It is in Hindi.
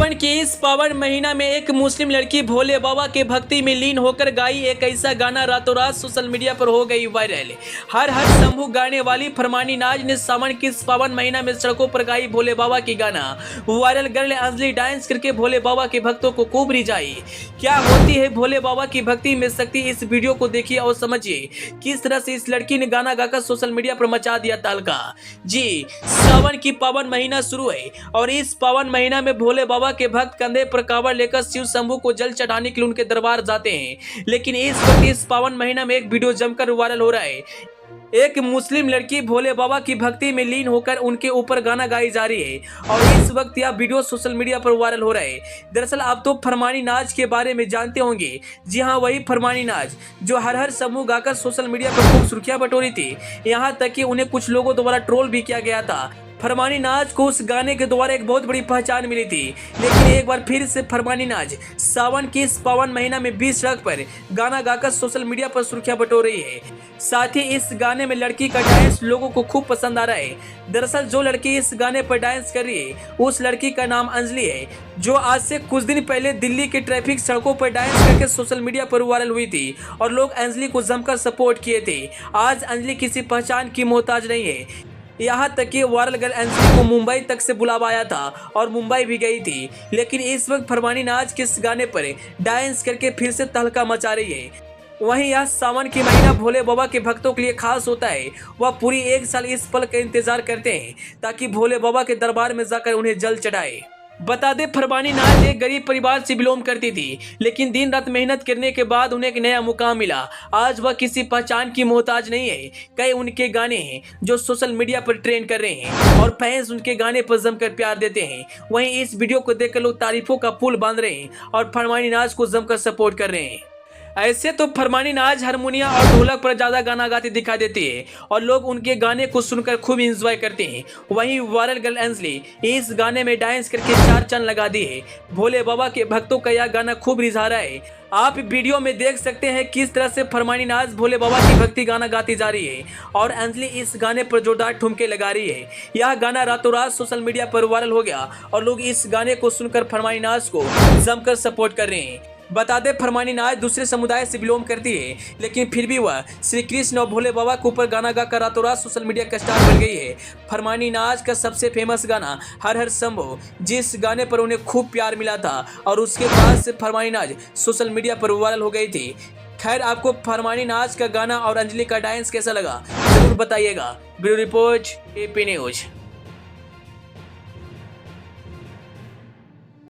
सावन के इस पावन महीना में एक मुस्लिम लड़की भोले बाबा के भक्ति में लीन होकर गाई एक ऐसा गाना रातों रात सोशल मीडिया पर हो गई वायरल। हर हर शंभू गाने वाली फरमानी नाज ने सावन के इस पावन महीना में सड़कों पर गाई भोले बाबा की गाना। वायरल गर्ल अंजलि डांस करके भोले बाबा के भक्तों को खूब रिझाई। क्या होती है भोले बाबा की भक्ति में शक्ति, इस वीडियो को देखिए और समझिए किस तरह से इस लड़की ने गाना गाकर सोशल मीडिया पर मचा दिया तहलका। जी, सावन की पावन महीना शुरू है और इस पावन महीना में भोले बाबा के भक्त कंधे पर कांवड़ लेकर शिव शंभू को जल चढ़ाने के लिए उनके दरबार जाते हैं। लेकिन इस वक्त इस पावन महीना में एक वीडियो जमकर वायरल हो रहा है। एक मुस्लिम लड़की भोले बाबा की भक्ति में लीन होकर उनके ऊपर गाना गाई जा रही है और इस वक्त यह वीडियो सोशल मीडिया पर वायरल हो रहा है। दरअसल आप तो फरमानी नाज के बारे में जानते होंगे। जी हाँ, वही फरमानी नाज जो हर हर समूह गाकर सोशल मीडिया पर खूब सुर्खियां बटोरी थी। यहाँ तक कि उन्हें कुछ लोगों द्वारा ट्रोल भी किया गया था। फरमानी नाज को उस गाने के द्वारा एक बहुत बड़ी पहचान मिली थी। लेकिन एक बार फिर से फरमानी नाज सावन के इस पावन महीना में 20 सड़क पर गाना गाकर सोशल मीडिया पर सुर्खियां बटोर रही है। साथ ही इस गाने में लड़की का डांस लोगों को खूब पसंद आ रहा है। दरअसल जो लड़की इस गाने पर डांस कर रही है उस लड़की का नाम अंजलि है, जो आज से कुछ दिन पहले दिल्ली के ट्रैफिक सड़कों पर डांस करके सोशल मीडिया पर वायरल हुई थी और लोग अंजलि को जमकर सपोर्ट किए थे। आज अंजलि किसी पहचान की मोहताज नहीं है। यहाँ तक कि वायरल गर्ल अंजलि को मुंबई तक से बुलावा आया था और मुंबई भी गई थी। लेकिन इस वक्त फरमानी नाज के इस गाने पर डांस करके फिर से तहलका मचा रही है। वहीं यह सावन की महीना भोले बाबा के भक्तों के लिए खास होता है। वह पूरी एक साल इस पल का इंतजार करते हैं ताकि भोले बाबा के दरबार में जाकर उन्हें जल चढ़ाए। बता दें, फरमानी नाज एक गरीब परिवार से बिलोंग करती थी, लेकिन दिन रात मेहनत करने के बाद उन्हें एक नया मुकाम मिला। आज वह किसी पहचान की मोहताज नहीं है। कई उनके गाने हैं जो सोशल मीडिया पर ट्रेंड कर रहे हैं और फैंस उनके गाने पर जमकर प्यार देते हैं। वहीं इस वीडियो को देखकर लोग तारीफों का पुल बांध रहे हैं और फरमानी नाज को जमकर सपोर्ट कर रहे हैं। ऐसे तो फरमानी नाज हारमोनिया और ढोलक पर ज्यादा गाना गाती दिखाई देती है और लोग उनके गाने को सुनकर खूब एंजॉय करते हैं। वहीं वायरल गर्ल अंजलि इस गाने में डांस करके 4 चांद लगा दी है। भोले बाबा के भक्तों का यह गाना खूब रिझा रहा है। आप वीडियो में देख सकते हैं किस तरह से फरमानी नाज भोले बाबा की भक्ति गाना गाती जा रही है और अंजलि इस गाने पर जोरदार ठुमके लगा रही है। यह गाना रातों रात सोशल मीडिया पर वायरल हो गया और लोग इस गाने को सुनकर फरमानी नाज को जमकर सपोर्ट कर रहे हैं। बता दें, फरमानी नाज दूसरे समुदाय से बिलोंग करती है, लेकिन फिर भी वह श्री कृष्ण और भोले बाबा के ऊपर गाना गाकर रातों रात सोशल मीडिया का स्टार बन गई है। फरमानी नाज का सबसे फेमस गाना हर हर शंभू, जिस गाने पर उन्हें खूब प्यार मिला था और उसके बाद से फरमानी नाज सोशल मीडिया पर वायरल हो गई थी। खैर, आपको फरमानी नाज का गाना और अंजलि का डांस कैसा लगा जरूर बताइएगा। Bureau report, AP news.